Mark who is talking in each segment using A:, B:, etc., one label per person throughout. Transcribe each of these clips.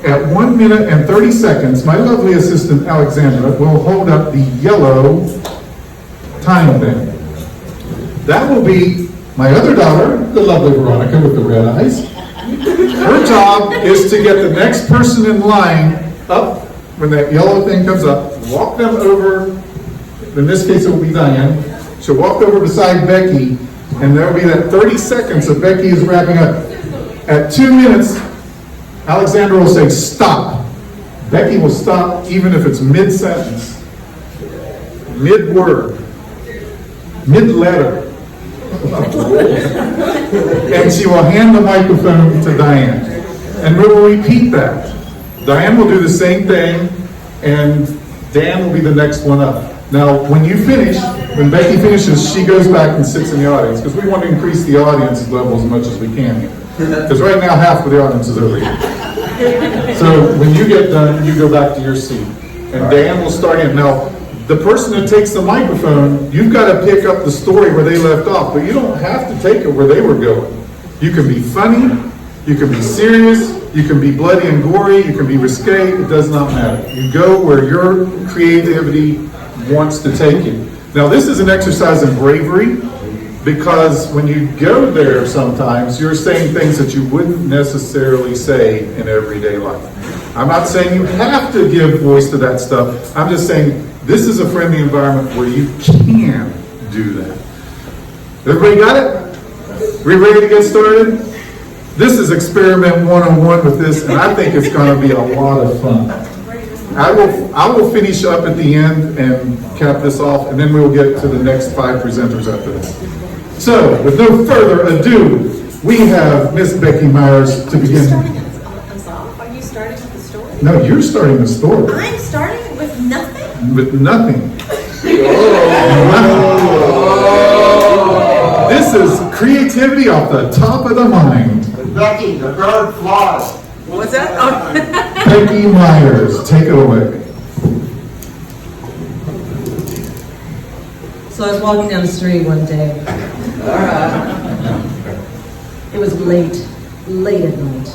A: At 1 minute and 30 seconds, my lovely assistant Alexandra will hold up the yellow time thing. That will be my other daughter, the lovely Veronica with the red eyes. Her job is to get the next person in line up when that yellow thing comes up, walk them over, in this case it will be Diane. She'll walk over beside Becky, and there will be that 30 seconds that Becky is wrapping up. At 2 minutes, Alexandra will say, stop. Becky will stop even if it's mid-sentence, mid-word, mid-letter. And she will hand the microphone to Diane. And we will repeat that. Diane will do the same thing, and Dan will be the next one up. Now, when you finish, when Becky finishes, she goes back and sits in the audience, because we want to increase the audience level as much as we can here. Because right now, half of the audience is over here. So when you get done, you go back to your seat. And Dan will start in. Now, the person that takes the microphone, you've got to pick up the story where they left off, but you don't have to take it where they were going. You can be funny, you can be serious, you can be bloody and gory, you can be risque, it does not matter. You go where your creativity wants to take you. Now, this is an exercise in bravery, because when you go there sometimes, you're saying things that you wouldn't necessarily say in everyday life. I'm not saying you have to give voice to that stuff. I'm just saying this is a friendly environment where you can do that. Everybody got it? We ready to get started? This is experiment 101 with this, and I think it's going to be a lot of fun. I will finish up at the end and cap this off, and then we'll get to the next 5 presenters after this. So, with no further ado, we have Miss Becky Myers to begin.
B: Are you starting with the story?
A: No, you're starting the story.
B: I'm starting with nothing?
A: With nothing. This is creativity off the top of the mind.
C: Becky, the bird flies.
B: What's that? Oh.
A: Becky Myers, take it away.
D: So I was walking down the street one day. It was late at night.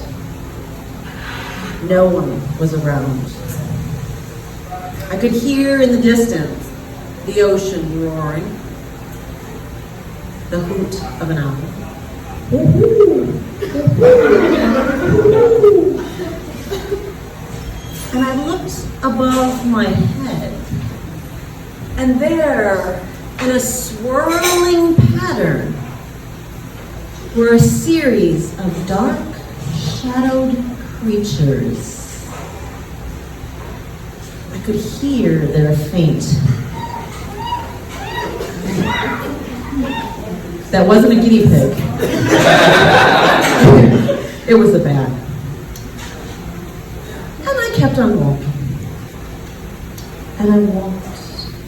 D: No one was around. I could hear in the distance the ocean roaring, the hoot of an owl. And I looked above my head, and there, in a swirling pattern, were a series of dark, shadowed creatures. I could hear their faint. That wasn't a guinea pig. It was a bat. And I kept on walking. And I walked,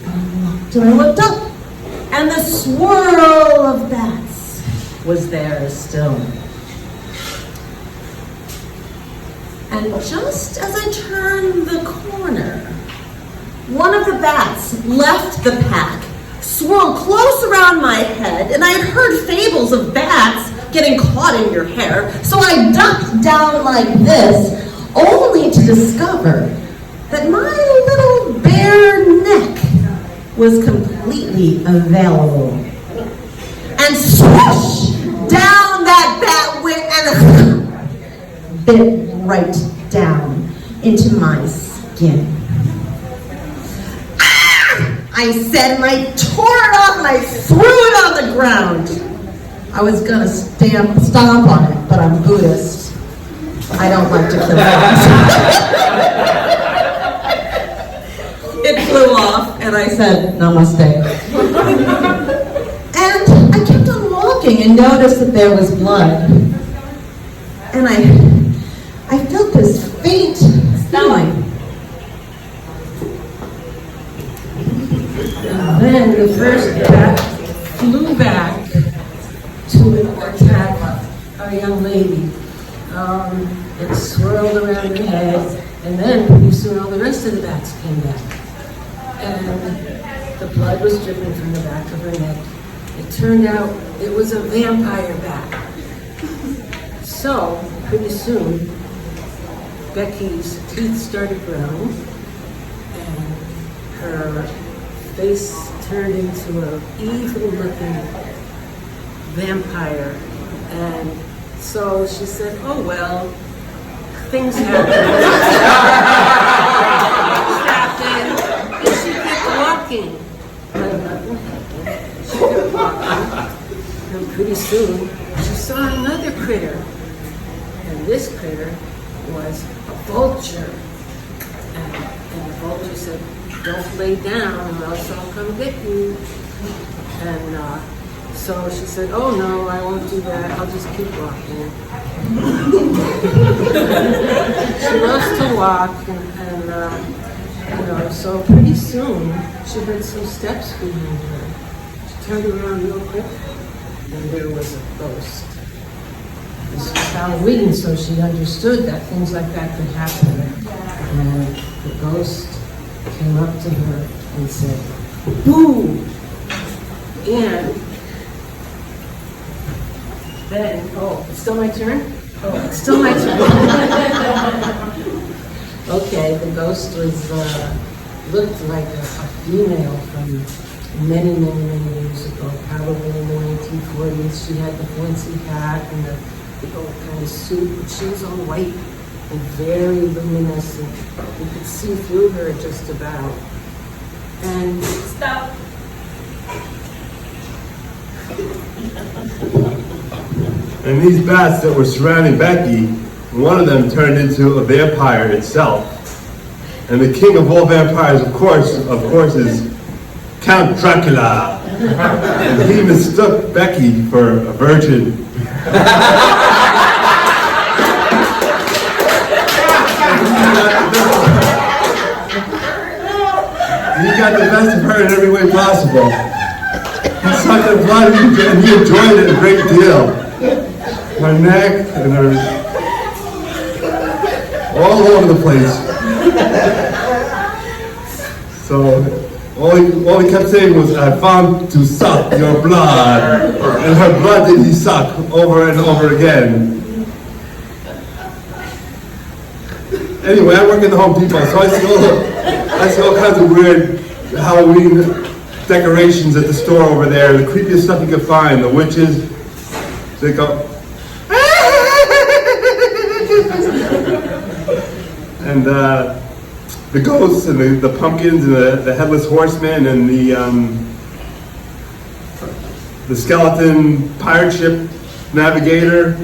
D: and I walked, and I looked up. And the swirl of bats was there still. And just as I turned the corner, one of the bats left the pack, swirled close around my head, and I had heard fables of bats getting caught in your hair, so I ducked down like this, only to discover that my little bare neck was completely available. And swoosh! Down that bat went and bit right down into my skin. I said, and I tore it off and I threw it on the ground. I was gonna stomp on it, but I'm Buddhist. I don't like to kill things. It flew off and I said, namaste. And I kept on walking and noticed that there was blood. And I felt this faint feeling. And then the first bat flew back to attack our young lady. It swirled around her head, and then pretty soon all the rest of the bats came back. And the blood was dripping from the back of her neck. It turned out it was a vampire bat. So, pretty soon,
E: Becky's teeth started growing, and her face turned into an evil-looking vampire. And so she said, "Oh well, things happen." And she kept walking. But nothing happened. She kept walking. And pretty soon, she saw another critter. And this critter was a vulture. And the vulture said, "Don't lay down or else I'll come get you." And so she said, "Oh no, I won't do that. I'll just keep walking." She loves to walk, and so pretty soon she heard some steps behind her. She turned around real quick, and there was a ghost. This was Halloween, so she understood that things like that could happen. And the ghost came up to her and said, "Boo!" And then, it's still my turn? It's still my turn. Okay, the ghost looked like a female from many, many, many years ago, probably in the 1940s. She had the fancy hat and the big old kind of suit, but she was all white and very luminescent. You could see through her just about. And
B: Stop.
F: And these bats that were surrounding Becky, one of them turned into a vampire itself. And the king of all vampires, of course, is Count Dracula. And he mistook Becky for a virgin. He got the best of her in every way possible. He sucked her blood and he enjoyed it a great deal. Her neck and her, all over the place. So all he kept saying was, "I found to suck your blood," and her blood did he suck over and over again. Anyway, I work at the Home Depot, so I see all kinds of weird Halloween decorations at the store over there. The creepiest stuff you can find. The witches, they go, and the ghosts and the pumpkins and the headless horseman and the skeleton pirate ship navigator.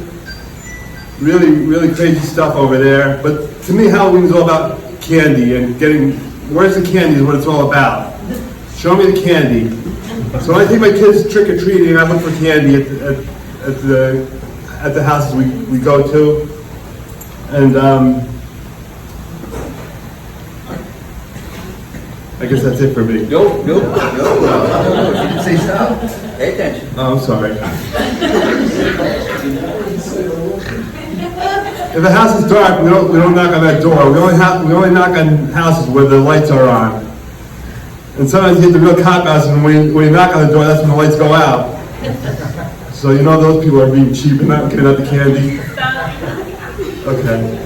F: Really, really crazy stuff over there. But to me, Halloween is all about candy and where's the candy is what it's all about. Show me the candy. So when I take my kids trick-or-treating, I look for candy at the houses we go to. And I guess that's it for me.
C: No. You didn't say stop. Pay attention.
F: Oh, I'm sorry. If the house is dark, we don't knock on that door. We only knock on houses where the lights are on. And sometimes you get the real cop outs, and when you knock on the door, that's when the lights go out. So you know those people are being cheap and not giving out the candy. Okay.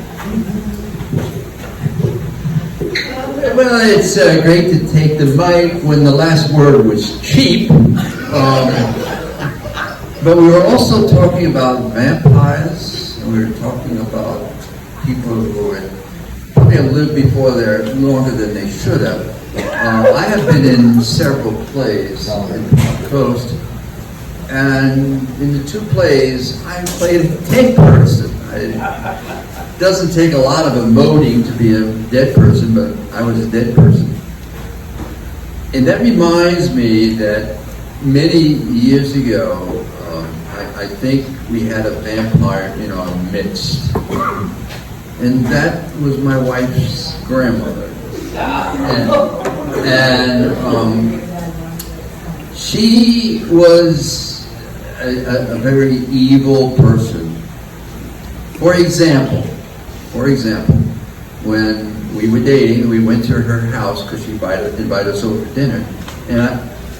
G: Well, it's great to take the mic when the last word was cheap. But we were also talking about vampires. And we were talking about people who had probably lived before there longer than they should have. I have been in several plays in the coast, and in the two plays, I played a dead person. It doesn't take a lot of emoting to be a dead person, but I was a dead person. And that reminds me that many years ago, I think we had a vampire in our midst. And that was my wife's grandmother. And she was a very evil person. For example, when we were dating, we went to her house because she invited us over for dinner. And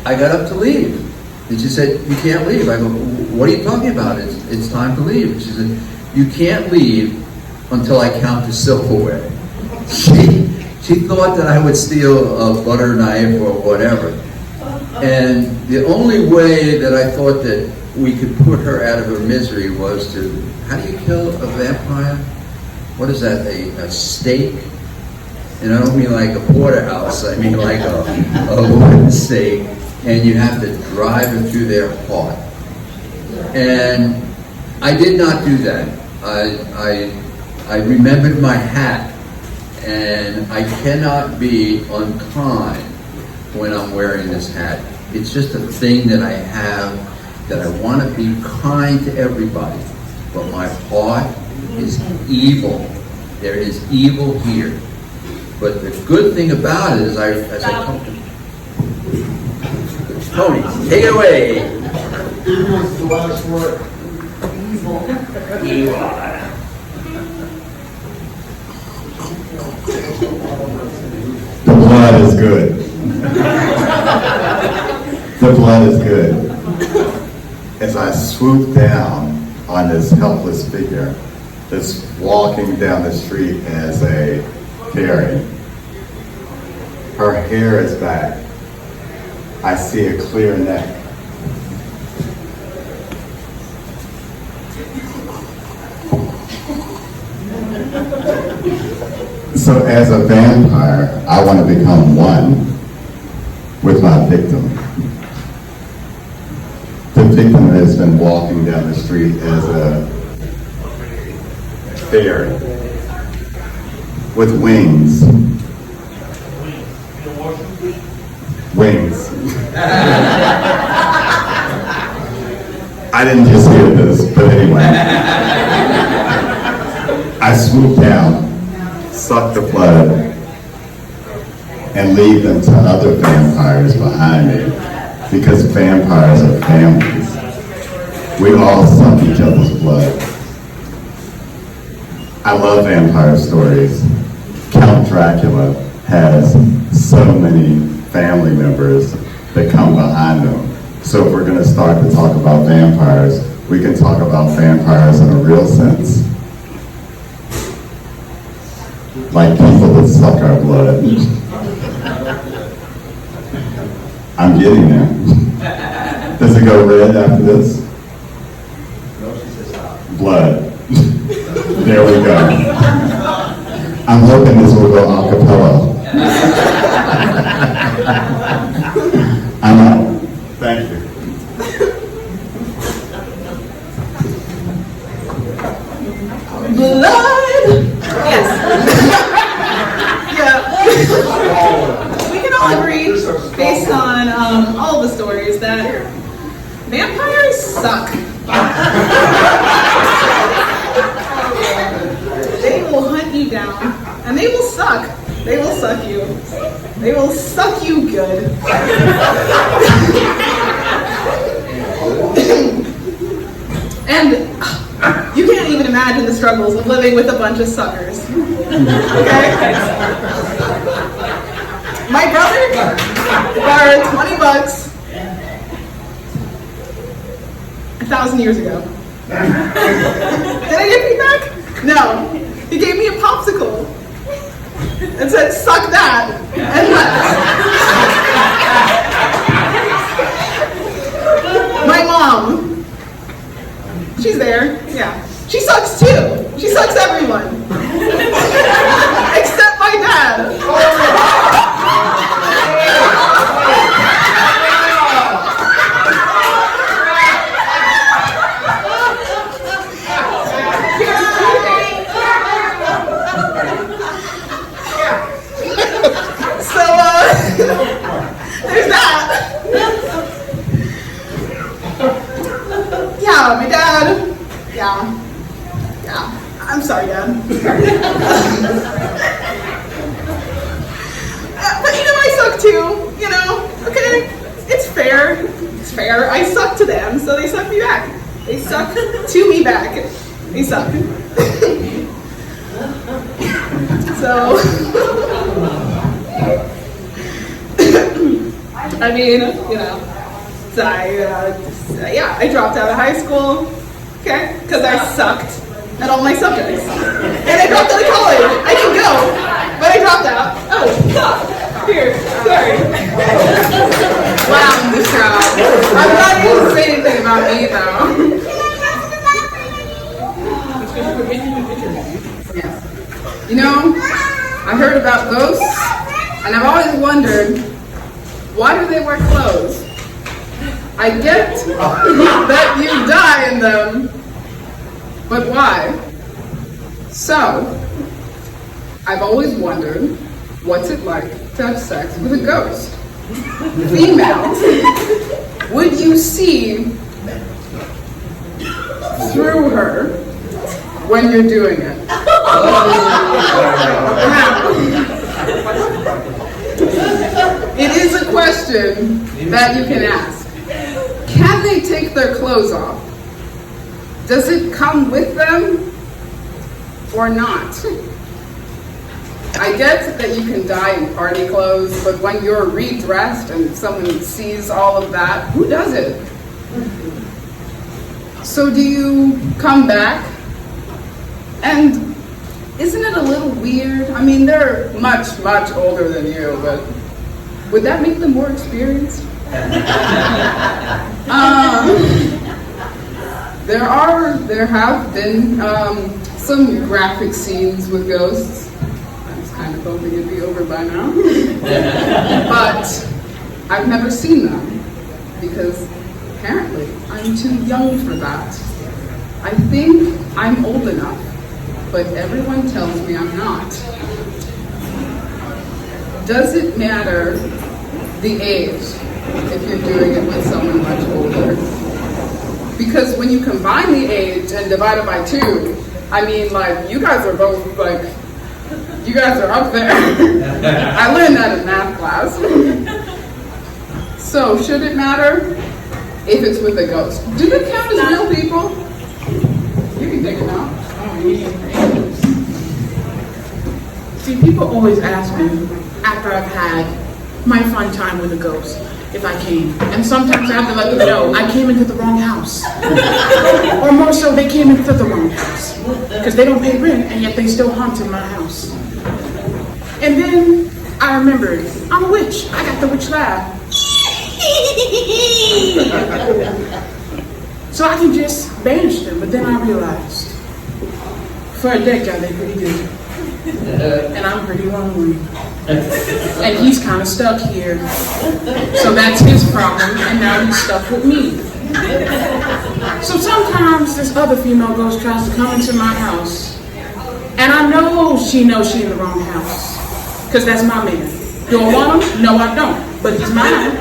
G: I got up to leave. And she said, "You can't leave." I go, "What are you talking about? It's time to leave." And she said, "You can't leave until I count the silverware. She thought that I would steal a butter knife or whatever. And the only way that I thought that we could put her out of her misery was to, how do you kill a vampire? What is that, a stake? And I don't mean like a porterhouse, I mean like a wooden stake, and you have to drive it through their heart. And I did not do that. I remembered my hat, and I cannot be unkind when I'm wearing this hat. It's just a thing that I have, that I want to be kind to everybody, but my heart is evil. There is evil here. But the good thing about it is, as I talked to Tony, take it away.
C: Evil is the last word.
G: Evil.
H: The blood is good. The blood is good. As I swoop down on this helpless figure that's walking down the street as a fairy, her hair is back. I see a clear neck. So as a vampire, I want to become one with my victim. The victim has been walking down the street as a fairy with wings. Wings. I didn't just hear this, but anyway. I swoop down, suck the blood, and lead them to other vampires behind me, because vampires are families. We all suck each other's blood. I love vampire stories. Count Dracula has so many family members that come behind them. So if we're going to start to talk about vampires, we can talk about vampires in a real sense. Like people that suck our blood. I'm getting there. Does it go red after this? Blood. There we go. I'm hoping this will go a cappella. I'm out. Thank you.
I: Blood! Yes. Yeah. We can all agree, based on all the stories, that vampires suck. They will hunt you down, and they will suck. They will suck you. They will suck you good. And you can't even imagine the struggles of living with a bunch of suckers. Okay? My brother borrowed $20 1,000 years ago. Did I get paid back? No. He gave me a popsicle and said, "Suck that," and left. My mom, she's there, yeah. She sucks too. She sucks everyone. Except my dad. There's that. Yeah, my dad. Yeah. I'm sorry, Dad. But I suck too, okay? It's fair. It's fair. I suck to them, so they suck me back. They suck to me back. They suck. So, I mean, so I dropped out of high school, okay, because I sucked at all my subjects. And I dropped out of college. I didn't go, but I dropped out. Oh, here, sorry. Wow, Michelle. I'm glad you didn't say anything about me, though. Yeah. You know, I heard about ghosts, and I've always wondered, why do they wear clothes? I get that you die in them, but why? So, I've always wondered, what's it like to have sex with a ghost? Female, would you see through her when you're doing it? Now, it is a question that you can ask. Can they take their clothes off? Does it come with them or not? I get that you can die in party clothes, but when you're redressed and someone sees all of that, who does it? So do you come back? And isn't it a little weird? I mean, they're much, much older than you, but would that make them more experienced? There have been some graphic scenes with ghosts. I was kind of hoping it'd be over by now. But I've never seen them because apparently I'm too young for that. I think I'm old enough, but everyone tells me I'm not. Does it matter the age if you're doing it with someone much older? Because when you combine the age and divide it by 2, I mean, like, you guys are both, like, you guys are up there. I learned that in math class. So, should it matter if it's with a ghost? Do they count as real people? You can take it now.
J: See, people always ask me after I've had my fun time with a ghost if I came. And sometimes I have to let them know I came into the wrong house. Or more so, they came into the wrong house. Because they don't pay rent and yet they still haunted my house. And then I remembered, I'm a witch. I got the witch laugh. So I can just banish them. But then I realized, for a dead guy, they're pretty good. And I'm pretty lonely. And he's kind of stuck here. So that's his problem, and now he's stuck with me. So sometimes this other female ghost tries to come into my house, and I know she in the wrong house, because that's my man. Do I want him? No, I don't, but he's mine.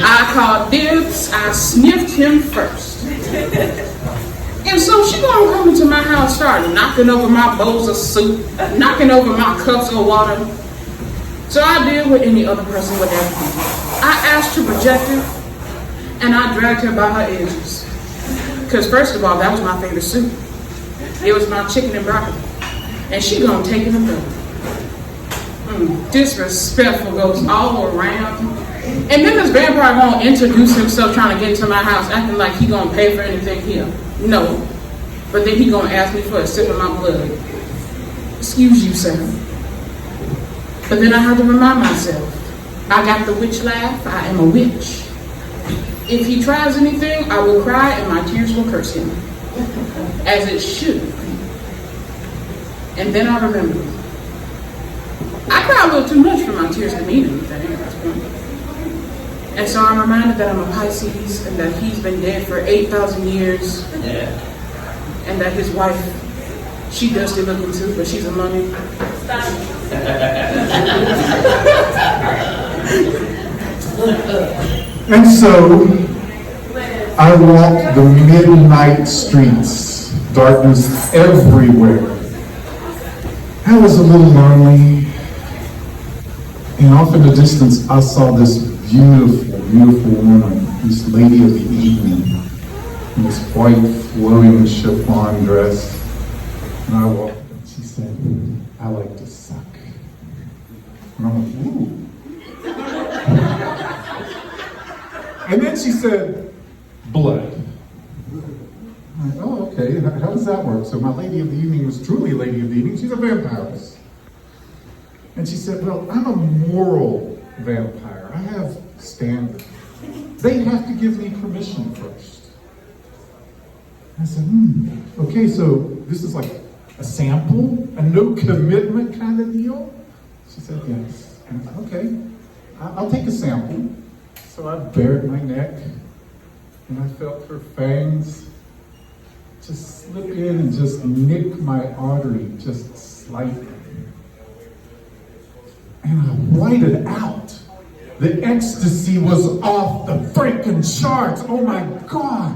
J: I called dibs, I sniffed him first. And so she gonna come into my house, start knocking over my bowls of soup, knocking over my cups of water. So I did what any other person would ever do. I asked to project her, and I dragged her by her edges. Because first of all, that was my favorite soup. It was my chicken and broccoli. And she gonna take it and throw it. Disrespectful goes all around. And then this vampire gonna introduce himself trying to get into my house, acting like he gonna pay for anything here. No. But then he gonna ask me for a sip of my blood. Excuse you, sir. But then I had to remind myself, I got the witch laugh, I am a witch. If he tries anything, I will cry and my tears will curse him. As it should. And then I remembered. I cry a little too much for my tears to mean anything at this point. And so I'm reminded that I'm a Pisces and that he's been dead for 8,000 years. Yeah. And that his wife, she dusty looking too, but she's a mummy.
A: And so I walked the midnight streets, darkness everywhere. I was a little lonely, and off in the distance I saw this beautiful, beautiful woman, this lady of the evening, in this white flowing chiffon dress. And I walked up and she said, I like to suck. And I'm like, ooh. And then she said, blood. I'm like, oh, okay, how does that work? So my lady of the evening was truly a lady of the evening. She's a vampiress. And she said, well, I'm a moral vampire. I have standards. They have to give me permission first. I said, okay, so this is like a sample, a no commitment kind of deal? She said, yes. And I said, okay, I'll take a sample. So I bared my neck, and I felt her fangs just slip in and just nick my artery just slightly. And I whited out. The ecstasy was off the freaking charts. Oh my God.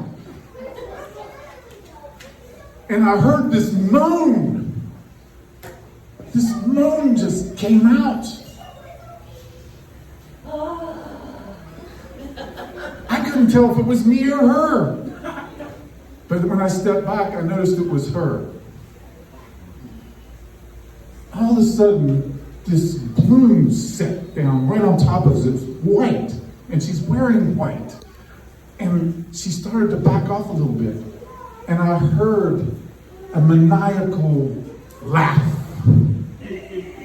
A: And I heard this moan. This moan just came out. I couldn't tell if it was me or her. But when I stepped back, I noticed it was her. All of a sudden, this bloom set down right on top of it. It's white, and she's wearing white. And she started to back off a little bit. And I heard a maniacal laugh. It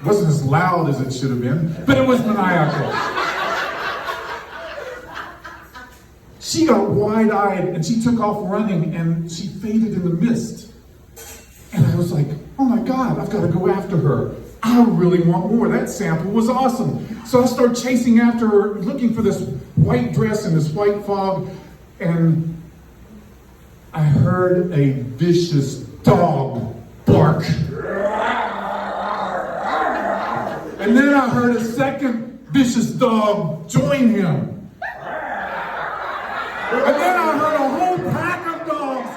A: wasn't as loud as it should have been, but it was maniacal. She got wide-eyed and she took off running and she faded in the mist. And I was like, oh my God, I've got to go after her. I really want more. That sample was awesome. So I started chasing after her, looking for this white dress and this white fog. And I heard a vicious dog bark. And then I heard a second vicious dog join him. And then I heard a whole pack of dogs.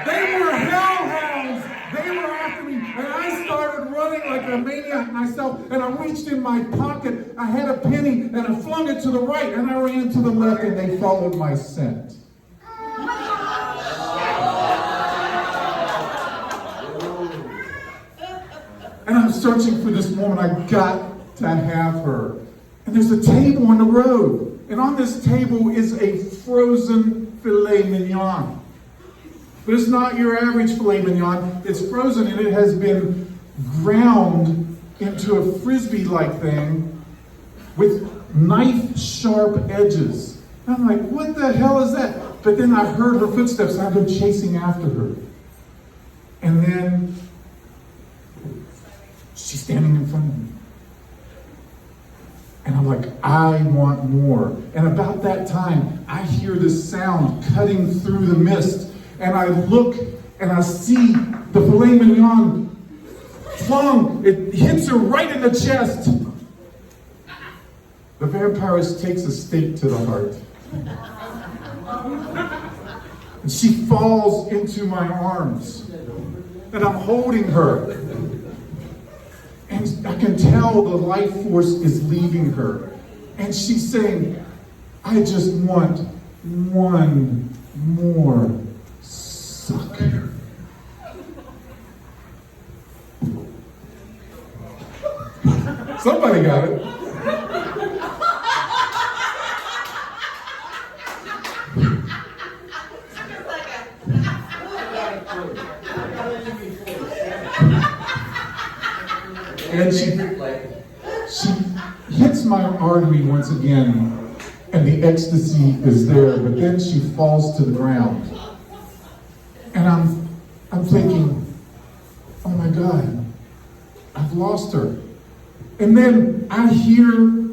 A: They were hellhounds. They were after me. And I started running like a maniac myself. And I reached in my pocket. I had a penny and I flung it to the right. And I ran to the left and they followed my scent. And I'm searching for this woman. I got to have her. And there's a table on the road. And on this table is a frozen filet mignon. But it's not your average filet mignon. It's frozen and it has been ground into a frisbee-like thing with knife-sharp edges. And I'm like, what the hell is that? But then I heard her footsteps and I go chasing after her. And then she's standing in front of me. And I'm like, I want more. And about that time, I hear this sound cutting through the mist. And I look and I see the filet mignon flung. It hits her right in the chest. The vampirist takes a stake to the heart. And she falls into my arms. And I'm holding her. And I can tell the life force is leaving her. And she's saying, I just want one more suck. Somebody got it. And she hits my artery once again, and the ecstasy is there, but then she falls to the ground. And I'm thinking, oh my God, I've lost her. And then I hear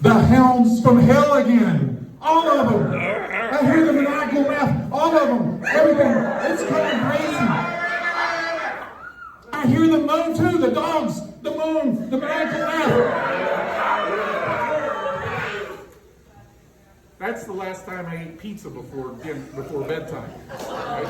A: the hounds from hell again. All of them. I hear the maniacal laugh. All of them. Everything. It's going crazy. I hear them moan too. The dogs. The moan. The maniacal laugh. That's the last time I ate pizza before bedtime. Right?